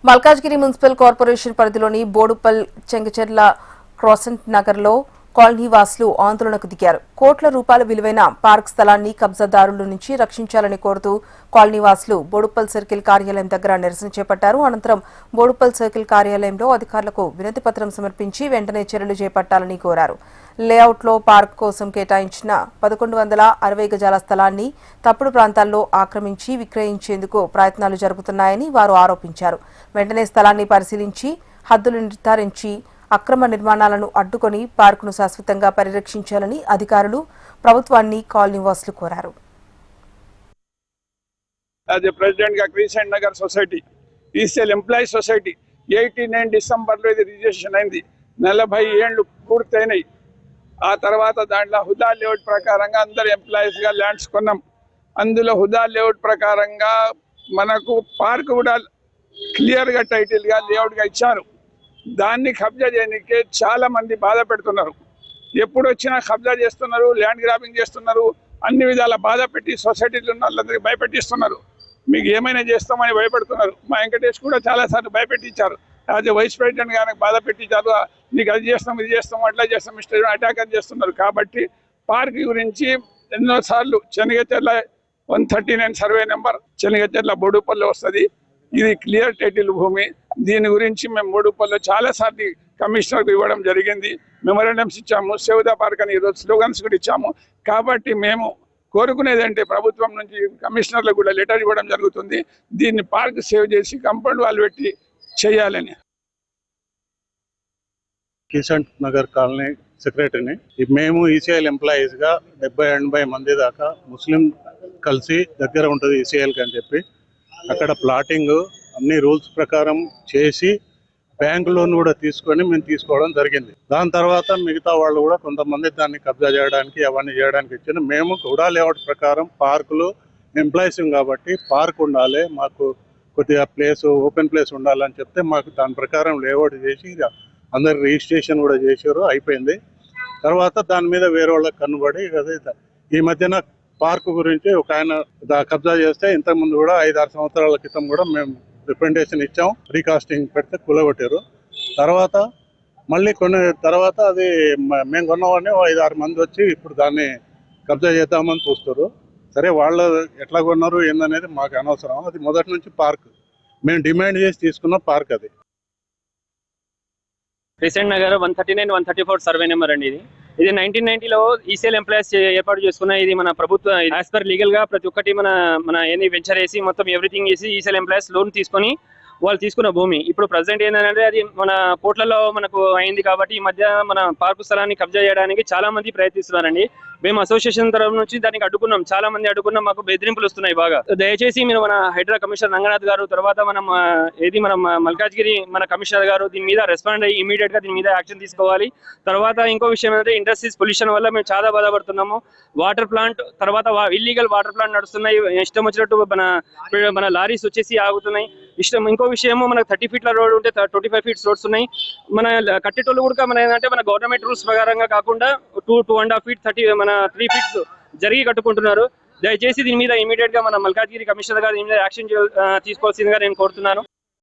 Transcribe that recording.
Malkajgiri municipal corporation పరిధిలోని Boduppal చెంగచెర్ల croissant నగర్లో colony వాసులు ఆందోళనకు దిగారు. కోట్ల రూపాయల విలువైన పార్క్ స్థలాన్ని కబ్జాదారుల నుంచి రక్షించాలని కోరుతూ కాలనీ వాసులు బోడుపల్ సర్కిల్ కార్యాలయం దగ్గర నిరసన చేపట్టారు. అనంతరం బోడుపల్ సర్కిల్ కార్యాలయంలో అధికారులకు వినతి పత్రం సమర్పించి వెంటనే చర్యలు చేపట్టాలని కోరారు. లేఅవుట్లో పార్క్ కోసం కేటాయించిన 1160 గజాల స్థలాన్ని తప్పుడు ప్రాంతాల్లో ఆక్రమించి విక్రయించేందుకు ప్రయత్నాలు జరుగుతున్నాయని వారు ఆరోపించారు. వెంటనే స్థలాన్ని పరిశీలించి హద్దులు నిర్ధారించి అక్రమ నిర్మాణాలను అడ్డుకొని పార్కును శాశ్వతంగా పరిరక్షించాలని అధికారులు ప్రభుత్వాన్ని కాలనీవాసులు కోరారు. ప్రెసిడెంట్ గా crescent Nagar society ECL employees society 89 డిసెంబర్లో ఇది రిజిస్ట్రేషన్ అయింది. 40 ఏళ్లు పూర్తయినాయి. ఆ తర్వాత దాంట్లో హుదా లేఅవుట్ ప్రకారంగా అందరు ఎంప్లాయీస్ గా ల్యాండ్స్ కొన్నాం. అందులో హుదా లేఅవుట్ ప్రకారంగా మనకు పార్క్ కూడా క్లియర్ గా టైటిల్ గా లేఅవుట్ గా ఇచ్చారు. దాన్ని కబ్జా చేయడానికి చాలా మంది బాధ పెడుతున్నారు. ఎప్పుడు వచ్చినా కబ్జా చేస్తున్నారు, ల్యాండ్ గ్రాబింగ్ చేస్తున్నారు, అన్ని విధాల బాధ పెట్టి సొసైటీలో ఉన్న వాళ్ళందరికీ భయపెట్టిస్తున్నారు. మీకు ఏమైనా చేస్తామని భయపెడుతున్నారు. మా వెంకటేష్ కూడా చాలాసార్లు భయపెట్టించారు. యాజ్ వైస్ ప్రెసిడెంట్ గారికి బాధ పెట్టించారు. నీకు అది చేస్తాం, ఇది చేస్తాం, అట్లా చేస్తాం, మిస్టర్ అటాక్ అని చేస్తున్నారు. కాబట్టి పార్క్ గురించి ఎన్నోసార్లు చెనగచెర్ల 139 సర్వే నెంబర్ చెనగచెర్ల బోడుపల్లి వస్తుంది. ఇది క్లియర్ టైటిల్ భూమి. దీని గురించి మేము బోడుపల్లిలో చాలాసార్లు కమిషనర్కు ఇవ్వడం జరిగింది. మెమోరాండమ్స్ ఇచ్చాము, సేవ్ ద పార్క్ అని ఈరోజు స్లోగన్స్ కూడా ఇచ్చాము. కాబట్టి మేము కోరుకునేదంటే ప్రభుత్వం నుంచి కమిషనర్లకు కూడా లెటర్ ఇవ్వడం జరుగుతుంది. దీన్ని పార్క్ సేవ్ చేసి కంపౌండ్ వాళ్ళు పెట్టి చేయాలని. కిషన్ నగర్ కాలనీ సెక్రటరీని. మేము ఈసీఐఎల్ ఎంప్లాయీస్ గా 70-80 మంది దాకా ముస్లిం కలిసి దగ్గర ఉంటుంది ఈసీఐఎల్కి అని చెప్పి అక్కడ ప్లాటింగ్ అన్ని రూల్స్ ప్రకారం చేసి బ్యాంక్ లోన్ కూడా తీసుకొని మేము తీసుకోవడం జరిగింది. దాని తర్వాత మిగతా వాళ్ళు కూడా కొంతమంది దాన్ని కబ్జా చేయడానికి అవన్నీ చేయడానికి ఇచ్చిన మేము కూడా లేఅవుట్ ప్రకారం పార్కులు ఎంప్లాయీస్ కాబట్టి పార్క్ ఉండాలి, మాకు కొద్దిగా ప్లేస్ ఓపెన్ ప్లేస్ ఉండాలని చెప్తే మాకు దాని ప్రకారం లేఅవుట్ చేసి అందరు రిజిస్ట్రేషన్ కూడా చేశారు, అయిపోయింది. తర్వాత దాని మీద వేరే వాళ్ళకి కనుబడి ఈ మధ్యన పార్క్ గురించి ఒక ఆయన కబ్జా చేస్తే ఇంతకుముందు కూడా 5-6 సంవత్సరాల క్రితం కూడా మేము రిప్రజెంటేషన్ ఇచ్చాం. రీకాస్టింగ్ పెడితే కూలగొట్టారు. తర్వాత మళ్ళీ కొన్ని తర్వాత అది మేము కొన్నవాడిని 5-6 మంది వచ్చి ఇప్పుడు దాన్ని కబ్జా చేద్దామని చూస్తారు. సరే వాళ్ళు ఎట్లా కొన్నారు ఏందనేది మాకు అనవసరం. అది మొదటి నుంచి పార్క్ మేము డిమాండ్ చేసి తీసుకున్న పార్క్ అది. క్రిసెంట్ నగర్ 139, 134 సర్వే నెంబర్ అండి. ఇది 1990లో ఈసీఎల్ ఎంప్లాయీస్ ఏర్పాటు చేసుకున్న ఇది మన ప్రభుత్వ యాజ్ పర్ లీగల్ గా ప్రతి ఒక్కటి మన ఏంది వెంచర్ వేసి మొత్తం ఎవ్రీథింగ్ చేసి ఈసీఎల్ ఎంప్లాయీస్ లోన్ తీసుకొని వాళ్ళు తీసుకున్న భూమి. ఇప్పుడు ప్రజెంట్ ఏంటంటే అది మన కోట్లలో మనకు అయింది. కాబట్టి ఈ మధ్య మన పార్కు స్థలాన్ని కబ్జా చేయడానికి చాలా మంది ప్రయత్నిస్తున్నారండి. మేము అసోసియేషన్ తరఫు నుంచి దానికి అడ్డుకున్నాం, చాలా మంది అడ్డుకున్నాం. మాకు బెదిరింపులు వస్తున్నాయి బాగా. దయచేసి మీరు మన హైడ్రా కమిషనర్ రంగనాథ్ గారు, తర్వాత మనం మన మల్కాజ్గిరి మన కమిషనర్ గారు దీని మీద రెస్పాండ్ అయ్యి ఇమీడియట్ గా దీని మీద యాక్షన్ తీసుకోవాలి. తర్వాత ఇంకో విషయం ఏంటంటే ఇండస్ట్రీస్ పొల్యూషన్ వల్ల మేము చాలా బాధపడుతున్నాము. వాటర్ ప్లాంట్ తర్వాత ఇల్లీగల్ వాటర్ ప్లాంట్ నడుస్తున్నాయి. ఇష్టం వచ్చినట్టు మన లారీస్ వచ్చేసి ఆగుతున్నాయి. ఇంకో విషయము మనకు 30 ఫీట్ల రోడ్ ఉంటే 25 ఫీట్స్ రోడ్స్ ఉన్నాయి. మన కట్టేటోళ్ళు కూడా మన ఏంటంటే మన గవర్నమెంట్ రూల్స్ ప్రకారంగా కాకుండా 2.5 ఫీట్ 3 ఫీట్స్ జరిగి కట్టుకుంటున్నారు. దయచేసి దీని మీద ఇమీడియట్ గా మన మల్కాజ్గిరి కమిషనర్ గారు దీని మీద యాక్షన్ తీసుకోవాల్సిందిగా నేను కోరుతున్నాను.